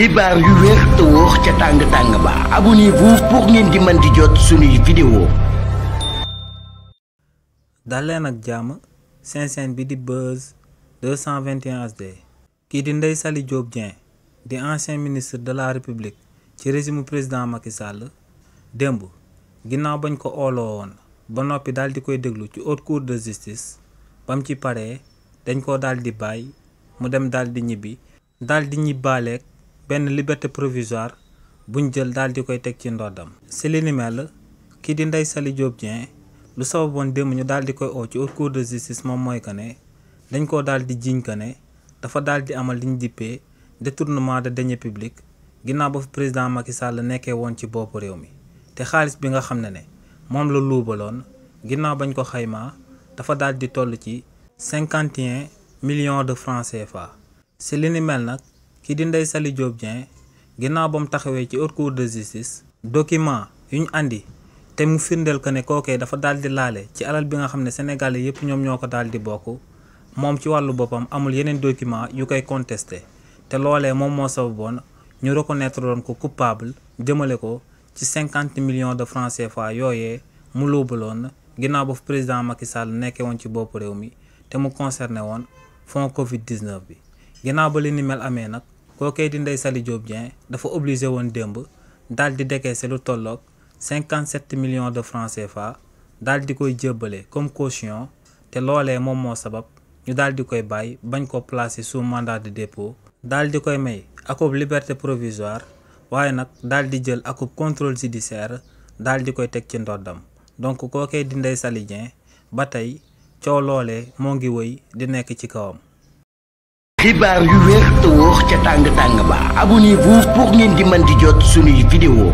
xibaar yu wér te wóor ca tàng ba abonnez-vous pour ngeen di mën di jot suñuy vidéo. dal leen ak jàmm seen chaîne bi di Buzz 221 HD. kii di Ndeye Saly Diop Dieng di ancien ministre de la République ci régime président Macky Sall démb ginnaaw bañ ko ooloo woon ba noppi daal di koy déglu ci haute cour de justice bam ci paree dañ ko daal di bàyyi mu dem daal di ñibbi daal di ñibbaaleeg benn liberté provisoire buñ jël daal di koy teg ci ndoddam. si li ni mel kii di Ndeye Saly Diop Dieng lu sababoon démb ñu daal di koy oo ci haute cour de justice moom mooy que ne dañ koo daal di jiiñ que ne dafa daal di amal liñ dippee détournement de deniers publics ginnaaw ba fi président Macky Sall nekkee woon ci boppu réew mi te xaalis bi nga xam ne moom la luubaloon ginnaaw bañ ko xaymaa dafa daal di toll ci 51 millions de francs CFA. si li ni mel nag kii di Ndeye Saly Diop Dieng ginnaaw ba mu taxawee ci haute cour de justice document yu ñu andi te mu firndeel que ne kookee dafa daal di laale ci alal bi nga xam ne sénégalais yëpp ñoom ñoo ko daal di bokk moom ci wàllu boppam amul yeneen document yu koy contesté te loolee moom moo sababoon ñu reconnaître doon ko coupable jëmale ko ci 50 millions de francs CFA yooyee mu luubaloon ginnaaw ba fu président Macky Sall nekkee woon ci bopp réew mi te mu concerné woon fonds Covid 19 bi. ginnaaw ba li ni mel amee nag kookee di Ndeye Saly Diop Dieng dafa obligé woon démb daal di décaisser lu tolloog 57 millions de francs CFA daal di koy jébbale comme caution te loolee moom moo sabab ñu daal di koy bàyyi bañ ko placer sous mandat de dépôt daal di koy may akub liberté provisoire waaye nag daal di jël akub contrôle judiciaire daal di koy teg ci ndoddam donc kookee di Ndeye Saly Dieng ba tey coow loolee moo ngi wëy di nekk ci kawam. xibaar yu wér te wóor ca tàng ba abonnez-vous pour ngeen di mën di jot suñuy vidéo.